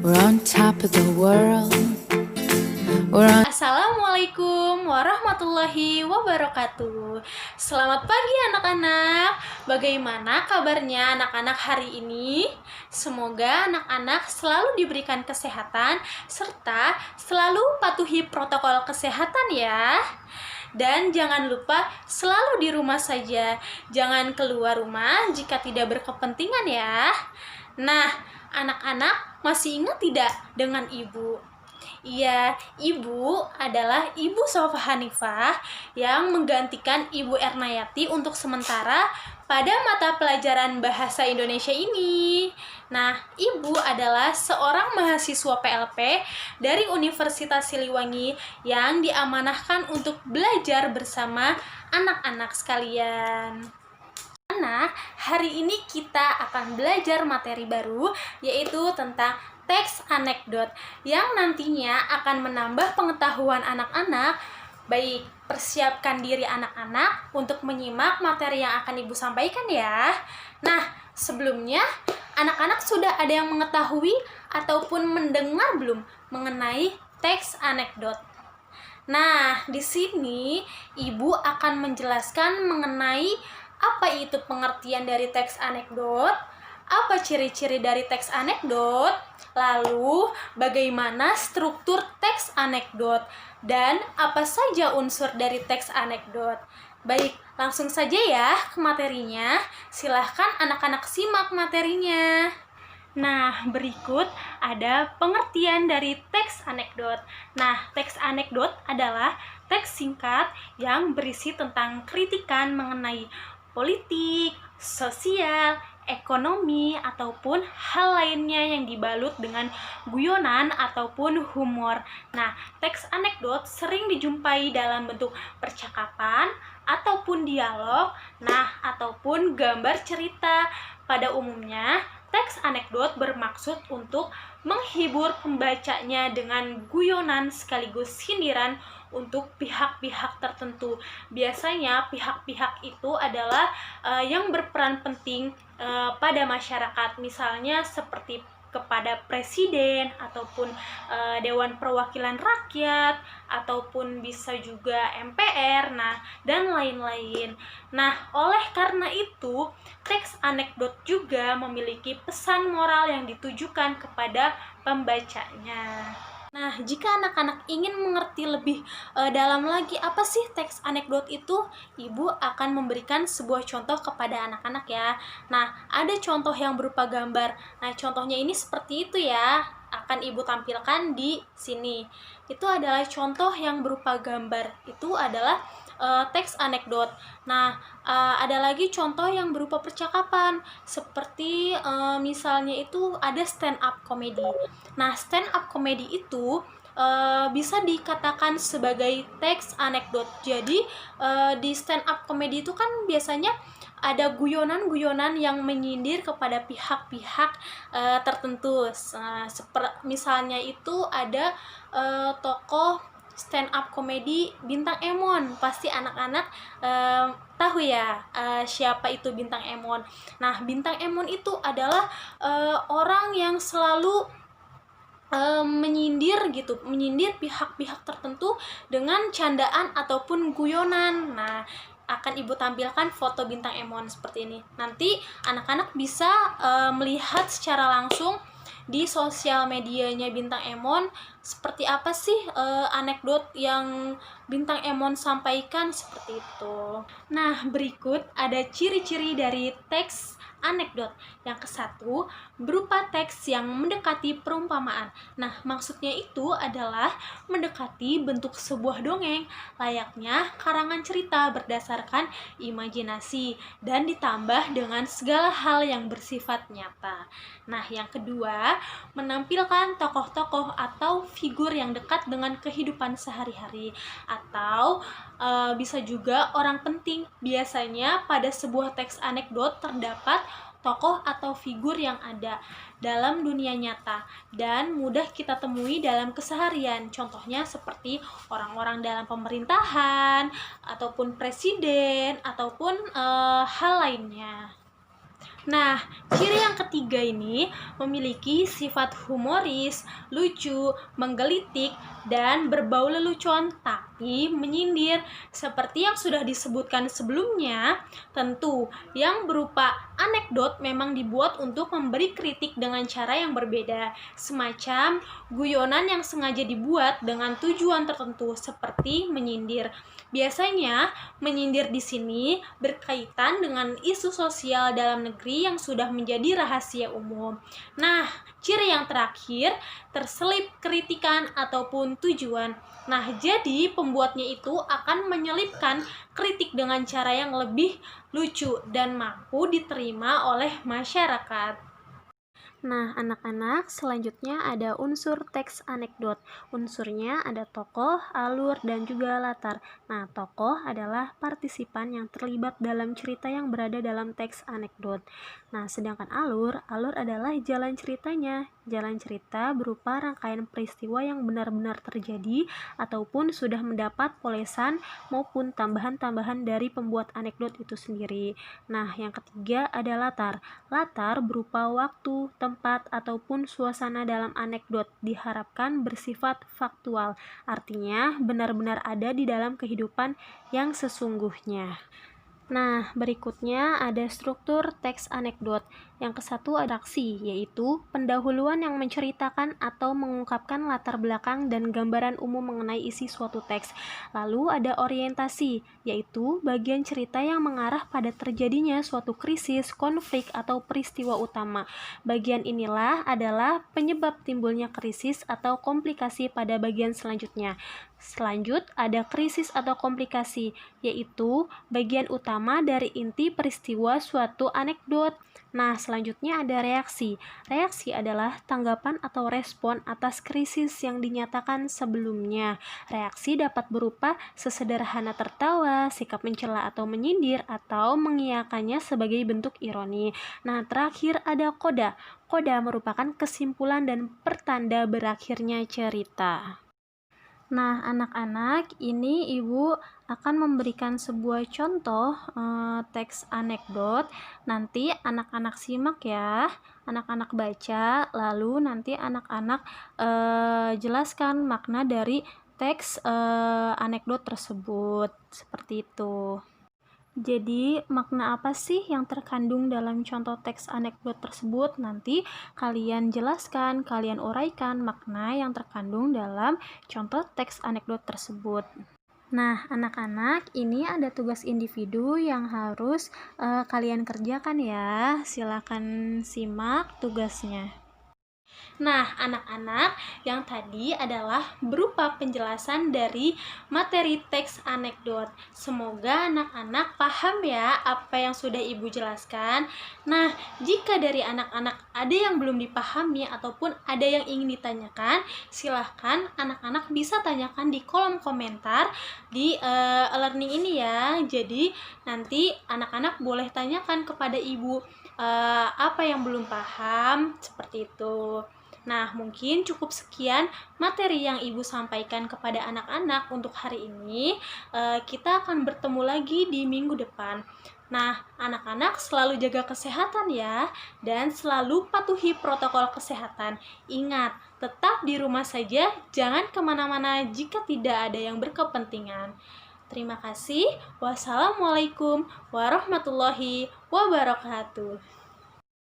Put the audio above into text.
We're on top of the world. Assalamualaikum warahmatullahi wabarakatuh. Selamat pagi anak-anak. Bagaimana kabarnya anak-anak hari ini? Semoga anak-anak selalu diberikan kesehatan serta selalu patuhi protokol kesehatan ya. Dan jangan lupa selalu di rumah saja. Jangan keluar rumah jika tidak berkepentingan ya. Nah, anak-anak masih ingat tidak dengan ibu? Iya, ibu adalah Ibu Sofa Hanifah yang menggantikan Ibu Ernayati untuk sementara pada mata pelajaran bahasa Indonesia ini. Nah, ibu adalah seorang mahasiswa PLP dari Universitas Siliwangi yang diamanahkan untuk belajar bersama anak-anak sekalian. Anak, hari ini kita akan belajar materi baru, yaitu tentang teks anekdot yang nantinya akan menambah pengetahuan anak-anak. Baik, persiapkan diri anak-anak untuk menyimak materi yang akan Ibu sampaikan ya. Nah, sebelumnya anak-anak sudah ada yang mengetahui ataupun mendengar belum mengenai teks anekdot? Nah, di sini Ibu akan menjelaskan mengenai apa itu pengertian dari teks anekdot, apa ciri-ciri dari teks anekdot, lalu bagaimana struktur teks anekdot, dan apa saja unsur dari teks anekdot. Baik, langsung saja ya ke materinya. Silahkan anak-anak simak materinya. Nah, berikut ada pengertian dari teks anekdot. Nah, teks anekdot adalah teks singkat yang berisi tentang kritikan mengenai politik, sosial, ekonomi, ataupun hal lainnya yang dibalut dengan guyonan ataupun humor. Nah, teks anekdot sering dijumpai dalam bentuk percakapan ataupun dialog, ataupun gambar cerita. Pada umumnya, teks anekdot bermaksud untuk menghibur pembacanya dengan guyonan sekaligus sindiran untuk pihak-pihak tertentu. Biasanya pihak-pihak itu adalah yang berperan penting pada masyarakat, misalnya seperti kepada presiden ataupun Dewan Perwakilan Rakyat ataupun bisa juga MPR, dan lain-lain. Nah, oleh karena itu, teks anekdot juga memiliki pesan moral yang ditujukan kepada pembacanya. Nah, jika anak-anak ingin mengerti lebih dalam lagi apa sih teks anekdot itu, Ibu akan memberikan sebuah contoh kepada anak-anak ya. Nah, ada contoh yang berupa gambar. Nah, contohnya ini seperti itu ya. Akan Ibu tampilkan di sini. Itu adalah contoh yang berupa gambar. Itu adalah teks anekdot. Nah, ada lagi contoh yang berupa percakapan, seperti misalnya itu ada stand up comedy. Nah, stand up comedy itu bisa dikatakan sebagai teks anekdot. Jadi di stand up comedy itu kan biasanya ada guyonan-guyonan yang menyindir kepada pihak-pihak tertentu. Misalnya itu ada tokoh stand up comedy Bintang Emon. Pasti anak-anak tahu ya siapa itu Bintang Emon. Nah, Bintang Emon itu adalah orang yang selalu menyindir pihak-pihak tertentu dengan candaan ataupun guyonan. Nah, akan Ibu tampilkan foto Bintang Emon seperti ini. Nanti anak-anak bisa melihat secara langsung di sosial medianya Bintang Emon seperti apa sih anekdot yang Bintang Emon sampaikan, seperti itu. Nah, berikut ada ciri-ciri dari teks anekdot. Yang ke-1 berupa teks yang mendekati perumpamaan. Nah, maksudnya itu adalah mendekati bentuk sebuah dongeng, layaknya karangan cerita berdasarkan imajinasi dan ditambah dengan segala hal yang bersifat nyata. Nah, yang kedua, menampilkan tokoh-tokoh atau figur yang dekat dengan kehidupan sehari-hari, atau bisa juga orang penting. Biasanya pada sebuah teks anekdot terdapat tokoh atau figur yang ada dalam dunia nyata dan mudah kita temui dalam keseharian. Contohnya seperti orang-orang dalam pemerintahan ataupun presiden ataupun hal lainnya. Nah, ciri yang ketiga ini memiliki sifat humoris, lucu, menggelitik, dan berbau lelucon tapi menyindir. Seperti yang sudah disebutkan sebelumnya, tentu yang berupa anekdot memang dibuat untuk memberi kritik dengan cara yang berbeda, semacam guyonan yang sengaja dibuat dengan tujuan tertentu seperti menyindir. Biasanya, menyindir di sini berkaitan dengan isu sosial dalam negeri yang sudah menjadi rahasia umum. Nah, ciri yang terakhir, terselip kritikan ataupun tujuan. Nah, jadi pembuatnya itu akan menyelipkan kritik dengan cara yang lebih lucu dan mampu diterima oleh masyarakat. Nah, anak-anak, selanjutnya ada unsur teks anekdot. Unsurnya ada tokoh, alur, dan juga latar. Nah, tokoh adalah partisipan yang terlibat dalam cerita yang berada dalam teks anekdot. Nah, sedangkan alur adalah jalan ceritanya. Jalan cerita berupa rangkaian peristiwa yang benar-benar terjadi ataupun sudah mendapat polesan maupun tambahan-tambahan dari pembuat anekdot itu sendiri. Nah, yang ketiga ada latar. Latar berupa waktu, tempat, ataupun suasana dalam anekdot diharapkan bersifat faktual, artinya benar-benar ada di dalam kehidupan yang sesungguhnya. Nah, berikutnya ada struktur teks anekdot. Yang kesatu ada aksi, yaitu pendahuluan yang menceritakan atau mengungkapkan latar belakang dan gambaran umum mengenai isi suatu teks. Lalu ada orientasi, yaitu bagian cerita yang mengarah pada terjadinya suatu krisis, konflik, atau peristiwa utama. Bagian inilah adalah penyebab timbulnya krisis atau komplikasi pada bagian selanjutnya. Selanjut, ada krisis atau komplikasi, yaitu bagian utama dari inti peristiwa suatu anekdot. Nah, selanjutnya ada reaksi. Reaksi adalah tanggapan atau respon atas krisis yang dinyatakan sebelumnya. Reaksi dapat berupa sesederhana tertawa, sikap mencela atau menyindir, atau mengiyakannya sebagai bentuk ironi. Nah, terakhir ada koda. Koda merupakan kesimpulan dan pertanda berakhirnya cerita. Nah, anak-anak, ini Ibu akan memberikan sebuah contoh teks anekdot. Nanti anak-anak simak ya, anak-anak baca, lalu nanti anak-anak jelaskan makna dari teks anekdot tersebut. Seperti itu. Jadi, makna apa sih yang terkandung dalam contoh teks anekdot tersebut? Nanti kalian jelaskan, kalian uraikan makna yang terkandung dalam contoh teks anekdot tersebut. Nah, anak-anak, ini ada tugas individu yang harus kalian kerjakan ya. Silakan simak tugasnya. Nah, anak-anak, yang tadi adalah berupa penjelasan dari materi teks anekdot. Semoga anak-anak paham ya apa yang sudah Ibu jelaskan. Nah, jika dari anak-anak ada yang belum dipahami ataupun ada yang ingin ditanyakan, silahkan anak-anak bisa tanyakan di kolom komentar di e-learning ini ya. Jadi, nanti anak-anak boleh tanyakan kepada Ibu apa yang belum paham, seperti itu. Nah, mungkin cukup sekian materi yang Ibu sampaikan kepada anak-anak untuk hari ini. Kita akan bertemu lagi di minggu depan. Nah, anak-anak selalu jaga kesehatan ya, dan selalu patuhi protokol kesehatan. Ingat, tetap di rumah saja, jangan kemana-mana jika tidak ada yang berkepentingan. Terima kasih. Wassalamualaikum warahmatullahi wabarakatuh.